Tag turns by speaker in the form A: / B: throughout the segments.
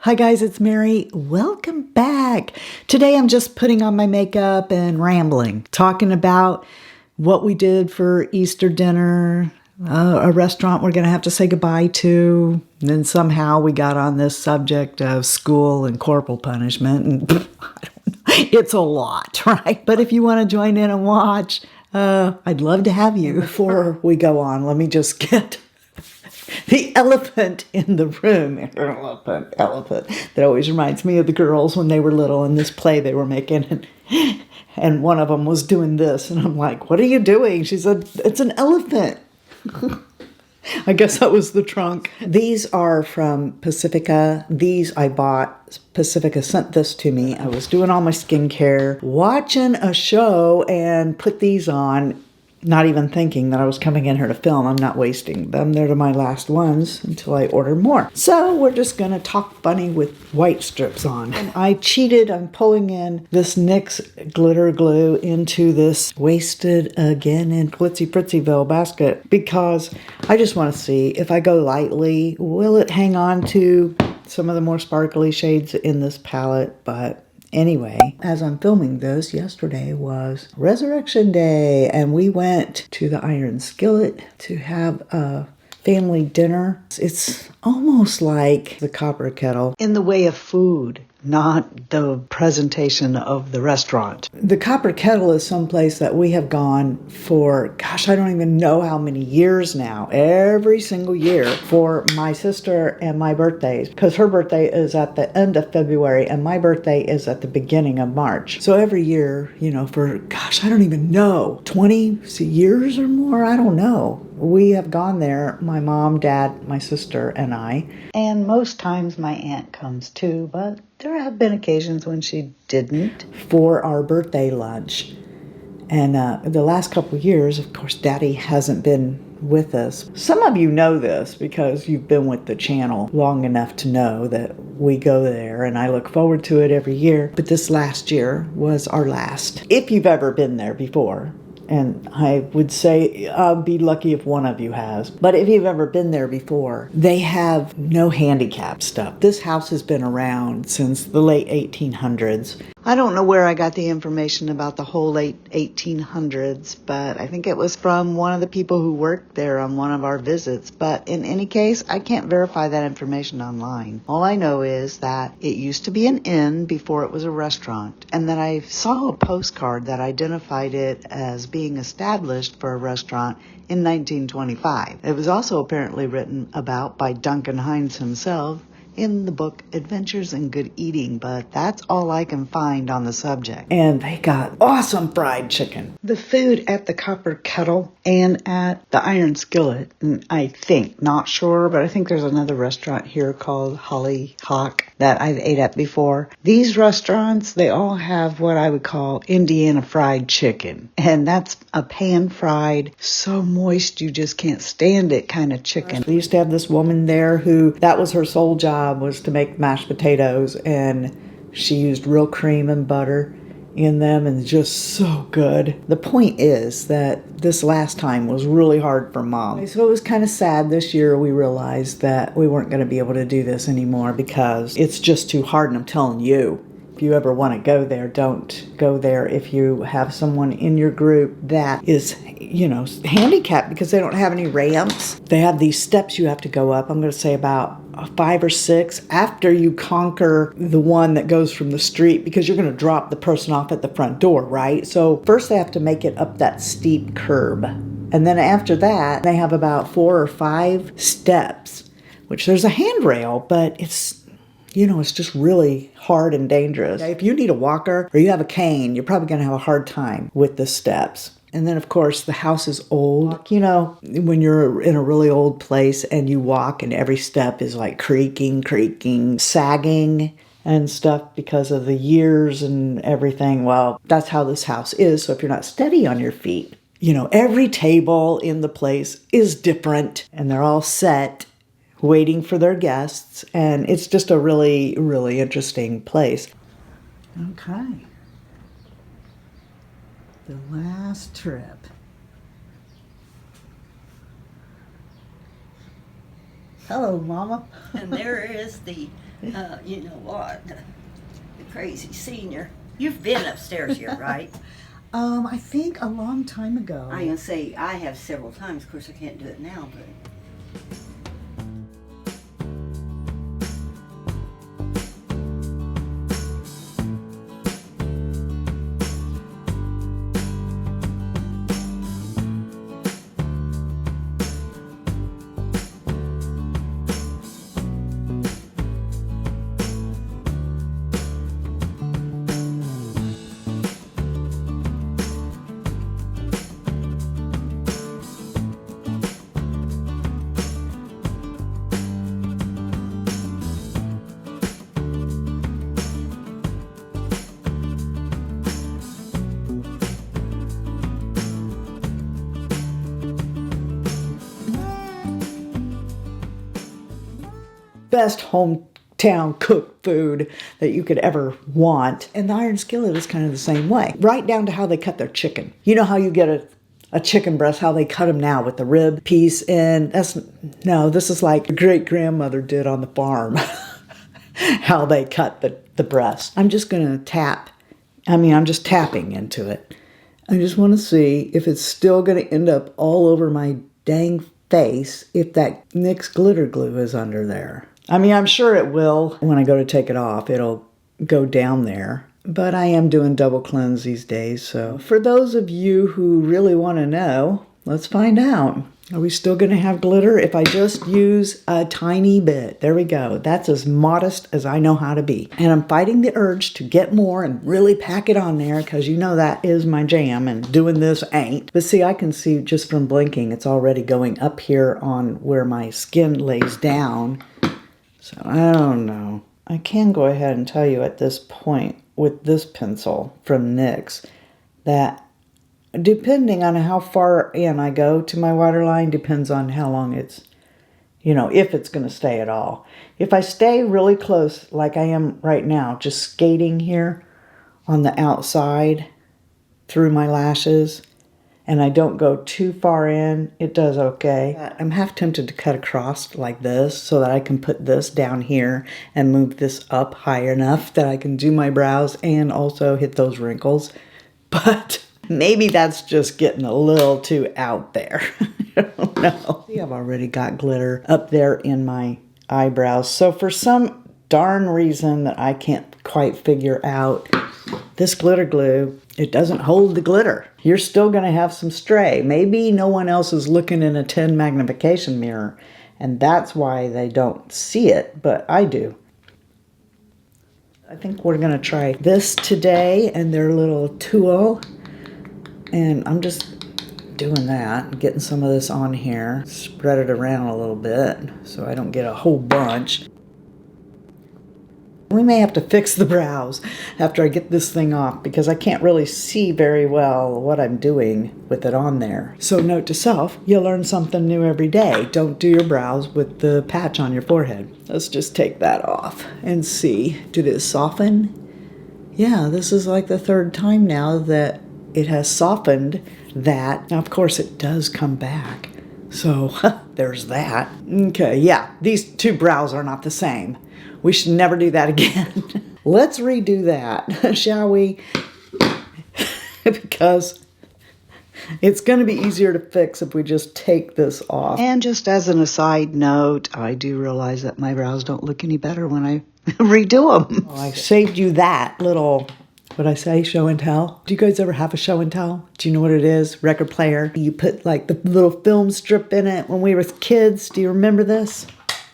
A: Hi guys, it's Mary. Welcome back. Today I'm just putting on my makeup and rambling, talking about what we did for Easter dinner, a restaurant we're going to have to say goodbye to, and then somehow we got on this subject of school and corporal punishment, and I don't know. It's a lot, right? But if you want to join in and watch, I'd love to have you. Before we go on, let me just get the elephant in the room. Elephant. That always reminds me of the girls when they were little in this play they were making. And one of them was doing this. And I'm like, what are you doing? She said, it's an elephant. I guess that was the trunk. These are from Pacifica. These I bought. Pacifica sent this to me. I was doing all my skincare, watching a show, and put these on. Not even thinking that I was coming in here to film. I'm not wasting them. They're my last ones until I order more. So we're just going to talk funny with white strips on. And I cheated. I'm pulling in this NYX Glitter Glue into this Wasted Again in GlitzyFritzyVille basket because I just want to see if I go lightly, will it hang on to some of the more sparkly shades in this palette, but anyway, as I'm filming this, yesterday was Resurrection Day, and we went to the Iron Skillet to have a family dinner. It's almost like the Copper Kettle in the way of food, not the presentation of the restaurant. The Copper Kettle is someplace that we have gone for, gosh, I don't even know how many years now. Every single year for my sister and my birthdays, because her birthday is at the end of February and my birthday is at the beginning of March. So every year, you know, for, gosh, I don't even know, 20 years or more, I don't know. We have gone there, my mom, dad, my sister, and I. And most times my aunt comes too, but there have been occasions when she didn't for our birthday lunch. And the last couple of years, of course, Daddy hasn't been with us. Some of you know this because you've been with the channel long enough to know that we go there, and I look forward to it every year. But this last year was our last. If you've ever been there before, and I would say I'll be lucky if one of you has. But if you've ever been there before, they have no handicap stuff. This house has been around since the late 1800s. I don't know where I got the information about the whole late 1800s, but I think it was from one of the people who worked there on one of our visits. But in any case, I can't verify that information online. All I know is that it used to be an inn before it was a restaurant, and that I saw a postcard that identified it as being established for a restaurant in 1925. It was also apparently written about by Duncan Hines himself in the book Adventures in Good Eating, but that's all I can find on the subject. And they got awesome fried chicken. The food at the Copper Kettle and at the Iron Skillet, and I think, not sure, but I think there's another restaurant here called Hollyhock that I've ate at before. These restaurants, they all have what I would call Indiana fried chicken, and that's a pan-fried, so moist you just can't stand it kind of chicken. We used to have this woman there who, that was her sole job, was to make mashed potatoes, and she used real cream and butter in them, and just so good. The point is that this last time was really hard for Mom. So it was kind of sad this year. We realized that we weren't going to be able to do this anymore because it's just too hard, and I'm telling you, if you ever want to go there, don't go there if you have someone in your group that is, you know, handicapped because they don't have any ramps. They have these steps you have to go up. I'm going to say about 5 or 6 after you conquer the one that goes from the street, because you're going to drop the person off at the front door, right? So first they have to make it up that steep curb. And then after that, they have about 4 or 5 steps, which there's a handrail, but it's, you know, it's just really hard and dangerous. If you need a walker or you have a cane, you're probably going to have a hard time with the steps. And then, of course, the house is old. You know, when you're in a really old place and you walk and every step is like creaking, sagging and stuff because of the years and everything. Well, that's how this house is. So if you're not steady on your feet, you know, every table in the place is different and they're all set, waiting for their guests, and it's just a really, really interesting place. Okay. The last trip. Hello, Mama.
B: And there is the You know what? The crazy senior. You've been upstairs here, right?
A: I think a long time ago.
B: I can say I have several times. Of course, I can't do it now, but.
A: Best hometown cooked food that you could ever want. And the iron skillet is kind of the same way. Right down to how they cut their chicken. You know how you get a chicken breast, how they cut them now with the rib piece in. This is like your great-grandmother did on the farm. How they cut the breast. I'm just going to I'm just tapping into it. I just want to see if it's still going to end up all over my dang face if that NYX Glitter Glue is under there. I mean, I'm sure it will. When I go to take it off, it'll go down there. But I am doing double cleanse these days. So for those of you who really want to know, let's find out. Are we still going to have glitter if I just use a tiny bit? There we go. That's as modest as I know how to be. And I'm fighting the urge to get more and really pack it on there because you know that is my jam and doing this ain't. But see, I can see just from blinking, it's already going up here on where my skin lays down. So I don't know. I can go ahead and tell you at this point with this pencil from NYX that depending on how far in I go to my waterline depends on how long it's, if it's going to stay at all. If I stay really close like I am right now, just skating here on the outside through my lashes, and I don't go too far in, it does okay. I'm half tempted to cut across like this so that I can put this down here and move this up high enough that I can do my brows and also hit those wrinkles. But maybe that's just getting a little too out there. I don't know. See, I've already got glitter up there in my eyebrows. So for some darn reason that I can't quite figure out, this glitter glue, it doesn't hold the glitter. You're still going to have some stray. Maybe no one else is looking in a 10 magnification mirror, and that's why they don't see it, but I do. I think we're going to try this today and their little tool. And I'm just doing that, getting some of this on here. Spread it around a little bit so I don't get a whole bunch. We may have to fix the brows after I get this thing off because I can't really see very well what I'm doing with it on there. So note to self, you learn something new every day. Don't do your brows with the patch on your forehead. Let's just take that off and see. Did it soften? Yeah, this is like the third time now that it has softened that. Now, of course, it does come back. So there's that. Okay, yeah, these two brows are not the same. We should never do that again. Let's redo that, shall we? Because it's going to be easier to fix if we just take this off. And just as an aside note, I do realize that my brows don't look any better when I redo them. Well, I saved you that little, what'd I say, show and tell? Do you guys ever have a show and tell? Do you know what it is? Record player. You put like the little film strip in it when we were kids. Do you remember this?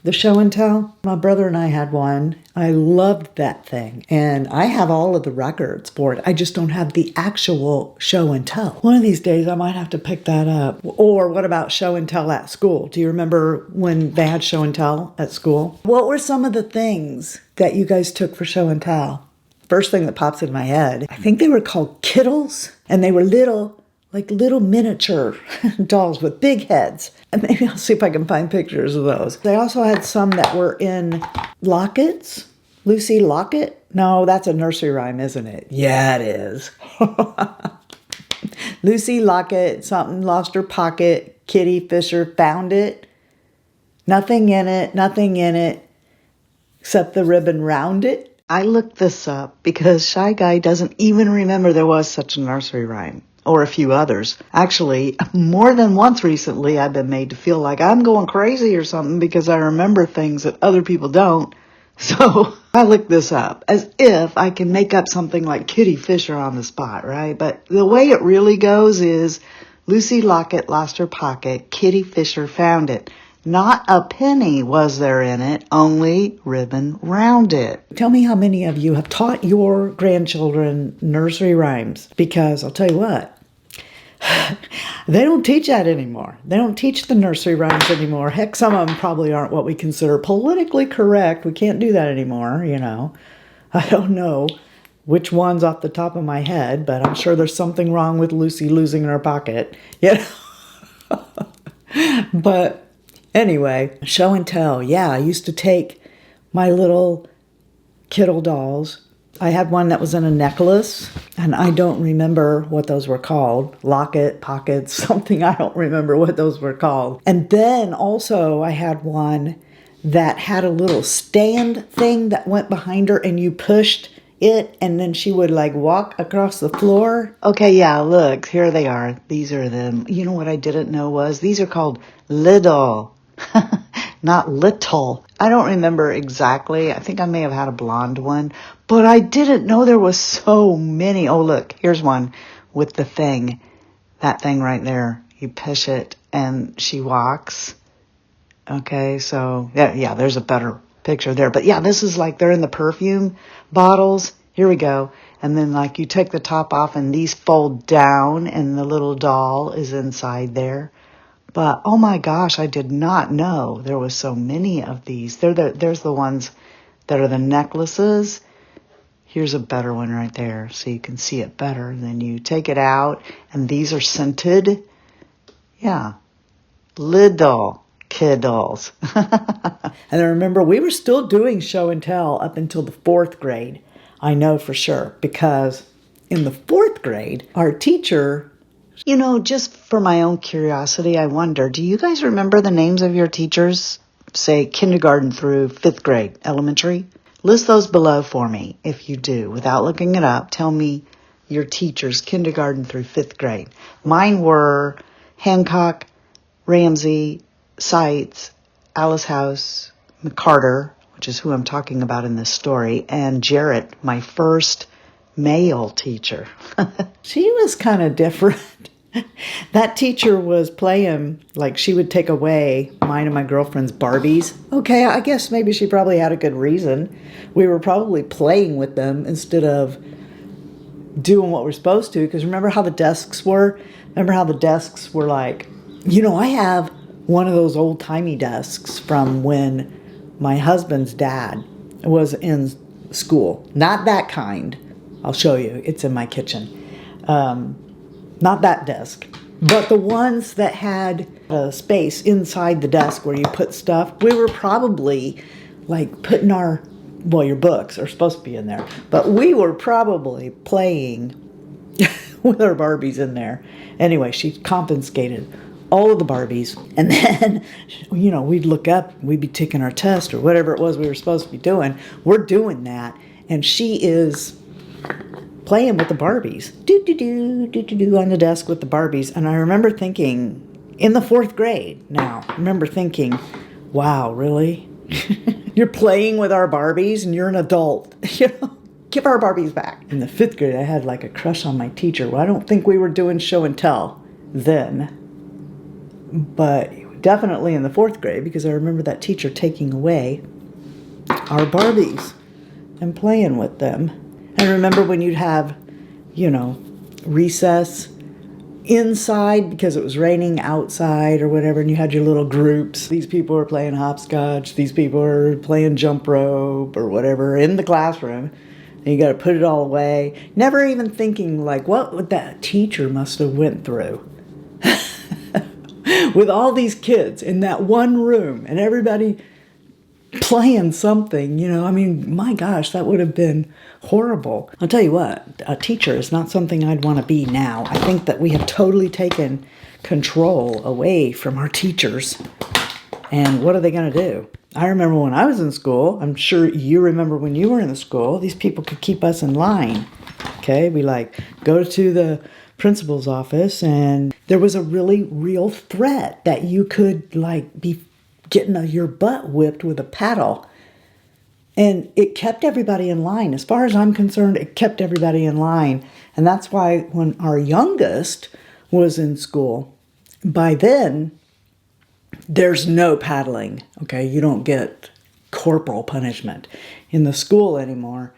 A: The show and tell? My brother and I had one. I loved that thing. And I have all of the records for it. I just don't have the actual show and tell. One of these days I might have to pick that up. Or what about show and tell at school? Do you remember when they had show and tell at school? What were some of the things that you guys took for show and tell? First thing that pops in my head, I think they were called kittles. And they were little miniature dolls with big heads. And maybe I'll see if I can find pictures of those. They also had some that were in lockets. Lucy Locket? No, that's a nursery rhyme, isn't it? Yeah, it is. Lucy Locket, something lost her pocket. Kitty Fisher found it. Nothing in it, nothing in it. except the ribbon round it. I looked this up because Shy Guy doesn't even remember there was such a nursery rhyme, or a few others. Actually, more than once recently, I've been made to feel like I'm going crazy or something because I remember things that other people don't. So I looked this up as if I can make up something like Kitty Fisher on the spot, right? But the way it really goes is Lucy Locket lost her pocket, Kitty Fisher found it. Not a penny was there in it, only ribbon round it. Tell me how many of you have taught your grandchildren nursery rhymes, because I'll tell you what, they don't teach that anymore. They don't teach the nursery rhymes anymore. Heck, some of them probably aren't what we consider politically correct. We can't do that anymore, you know. I don't know which ones off the top of my head, but I'm sure there's something wrong with Lucy losing her pocket. You know? But anyway, show and tell. Yeah, I used to take my little Kittle dolls. I had one that was in a necklace, and I don't remember what those were called. Locket, pockets, something. I don't remember what those were called. And then also I had one that had a little stand thing that went behind her, and you pushed it, and then she would like walk across the floor. Okay, yeah, look, here they are. These are them. You know what I didn't know was these are called little. Not little. I don't remember exactly. I think I may have had a blonde one, but I didn't know there was so many. Oh, look, here's one with the thing. That thing right there. You push it and she walks. Okay, so yeah, there's a better picture there. But yeah, this is like they're in the perfume bottles. Here we go. And then like you take the top off and these fold down and the little doll is inside there. But, oh my gosh, I did not know there was so many of these. There's the ones that are the necklaces. Here's a better one right there, so you can see it better. Then you take it out, and these are scented. Yeah, little kiddles. And I remember we were still doing show and tell up until the 4th grade. I know for sure, because in the 4th grade, our teacher... You know, just for my own curiosity, I wonder, do you guys remember the names of your teachers? Say kindergarten through 5th grade, elementary? List those below for me if you do. Without looking it up, tell me your teachers, kindergarten through 5th grade. Mine were Hancock, Ramsey, Seitz, Alice Haus, McCarter, which is who I'm talking about in this story, and Jarrett, my first male teacher. She was kind of different. That teacher was playing, like she would take away mine and my girlfriend's Barbies. Okay, I guess maybe she probably had a good reason. We were probably playing with them instead of doing what we're supposed to. Because remember how the desks were? Remember how the desks were like, you know, I have one of those old-timey desks from when my husband's dad was in school. Not that kind. I'll show you. It's in my kitchen. Not that desk, but the ones that had a space inside the desk where you put stuff. We were probably like putting your books are supposed to be in there, but we were probably playing with our Barbies in there. Anyway, she confiscated all of the Barbies, and then, you know, we'd look up, we'd be taking our test or whatever it was we were supposed to be doing. We're doing that, and she is playing with the Barbies, do on the desk with the Barbies. And I remember thinking, in the 4th grade now, I remember thinking, wow, really? You're playing with our Barbies and you're an adult. You know, give our Barbies back. In the 5th grade, I had like a crush on my teacher. Well, I don't think we were doing show and tell then, but definitely in the 4th grade, because I remember that teacher taking away our Barbies and playing with them. I remember when you'd have, you know, recess inside because it was raining outside or whatever, and you had your little groups. These people were playing hopscotch, these people were playing jump rope or whatever in the classroom, and you got to put it all away. Never even thinking, like, what would that teacher must have went through with all these kids in that one room and everybody playing something, you know. I mean, my gosh, that would have been horrible. I'll tell you what, a teacher is not something I'd want to be now. I think that we have totally taken control away from our teachers. And what are they going to do? I remember when I was in school, I'm sure you remember when you were in the school, these people could keep us in line. Okay, we like go to the principal's office and there was a really real threat that you could like be getting your butt whipped with a paddle. And it kept everybody in line. As far as I'm concerned, it kept everybody in line. And that's why when our youngest was in school, by then, there's no paddling, okay? You don't get corporal punishment in the school anymore.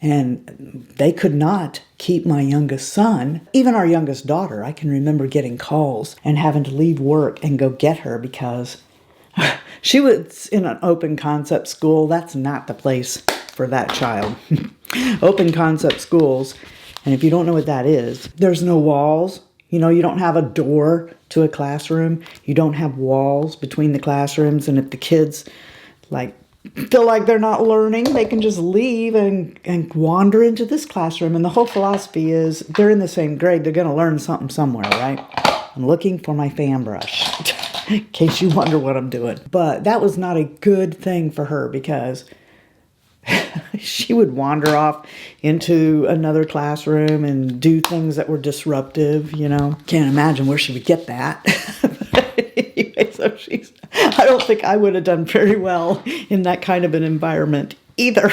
A: And they could not keep my youngest son, even our youngest daughter. I can remember getting calls and having to leave work and go get her because she was in an open concept school. That's not the place for that child. Open concept schools, and if you don't know what that is, there's no walls. You know, you don't have a door to a classroom. You don't have walls between the classrooms, and if the kids like feel like they're not learning, they can just leave and wander into this classroom. And the whole philosophy is they're in the same grade. They're going to learn something somewhere, right? I'm looking for my fan brush in case you wonder what I'm doing. But that was not a good thing for her because she would wander off into another classroom and do things that were disruptive, you know. Can't imagine where she would get that. Anyway, so I don't think I would have done very well in that kind of an environment either.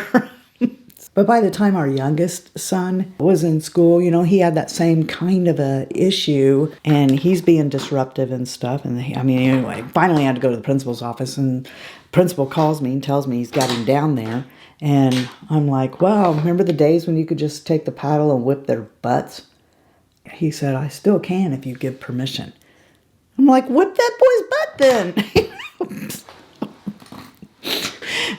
A: But by the time our youngest son was in school, you know, he had that same kind of a issue and he's being disruptive and stuff. And anyway, finally I had to go to the principal's office and the principal calls me and tells me he's got him down there. And I'm like, wow, remember the days when you could just take the paddle and whip their butts? He said, I still can if you give permission. I'm like, whip that boy's butt then.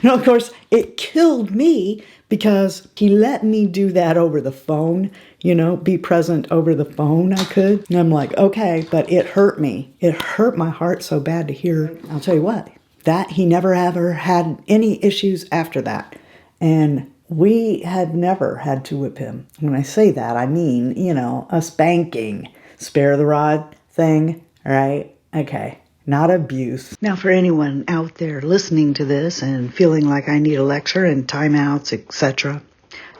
A: And of course, it killed me because he let me do that over the phone, you know, be present over the phone I could. And I'm like, okay, but it hurt me. It hurt my heart so bad to hear. I'll tell you what, that he never ever had any issues after that. And we had never had to whip him. When I say that, I mean, you know, a spanking, spare the rod thing, right? Okay. Not abuse. Now, for anyone out there listening to this and feeling like I need a lecture and timeouts, etc.,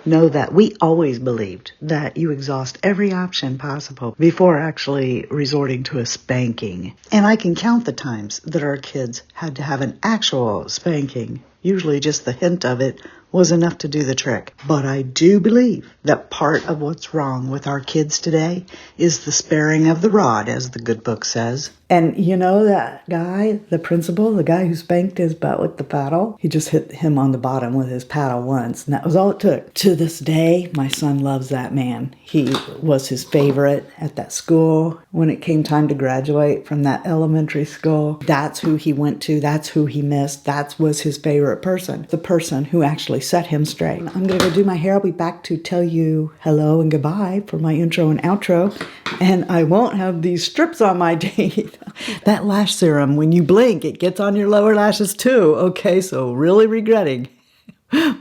A: know that we always believed that you exhaust every option possible before actually resorting to a spanking. And I can count the times that our kids had to have an actual spanking. Usually just the hint of it was enough to do the trick. But I do believe that part of what's wrong with our kids today is the sparing of the rod, as the good book says. And you know that guy, the principal, the guy who spanked his butt with the paddle? He just hit him on the bottom with his paddle once, and that was all it took. To this day, my son loves that man. He was his favorite at that school. When it came time to graduate from that elementary school, that's who he went to, that's who he missed, that was his favorite person. The person who actually set him straight. I'm going to go do my hair. I'll be back to tell you hello and goodbye for my intro and outro. And I won't have these strips on my teeth. That lash serum, when you blink, it gets on your lower lashes too. Okay, so really regretting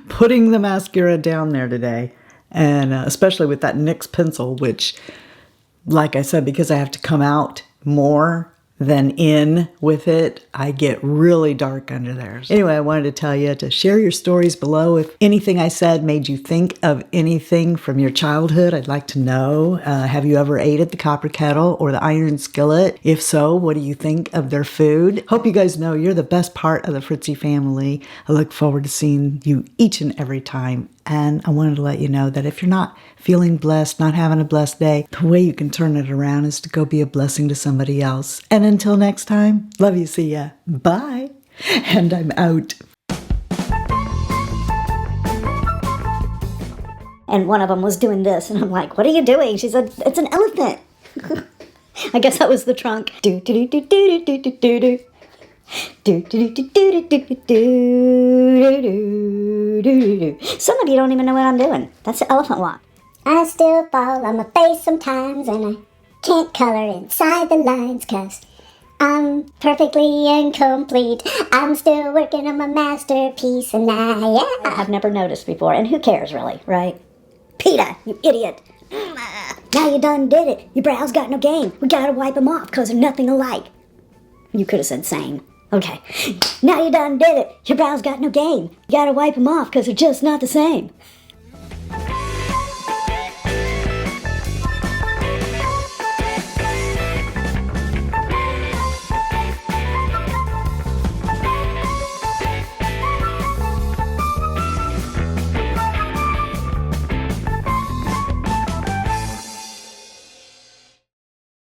A: putting the mascara down there today. And especially with that NYX pencil, which, like I said, because I have to come out more than in with it, I get really dark under there. Anyway, I wanted to tell you to share your stories below. If anything I said made you think of anything from your childhood, I'd like to know. Have you ever ate at the Copper Kettle or the Iron Skillet? If so, what do you think of their food? Hope you guys know you're the best part of the Fritzy family. I look forward to seeing you each and every time. And I wanted to let you know that if you're not feeling blessed, not having a blessed day, the way you can turn it around is to go be a blessing to somebody else. And until next time, love you, see ya, bye, and I'm out.
C: And one of them was doing this, and I'm like, what are you doing? She said, it's an elephant. I guess that was the trunk. Do do do do do do do do do. Do do do do do do do do do. Some of you don't even know what I'm doing. That's the elephant walk.
D: I still fall on my face sometimes, and I can't color inside the lines, 'cause I'm perfectly incomplete. I'm still working on my masterpiece, and
C: I've never noticed before, and who cares really, right? PETA, you idiot. Now you done did it. Your brows got no game. We gotta wipe them off, 'cause they're nothing alike. You could have said same. Okay, now you done did it. Your brows got no game. You gotta wipe them off because they're just not the same.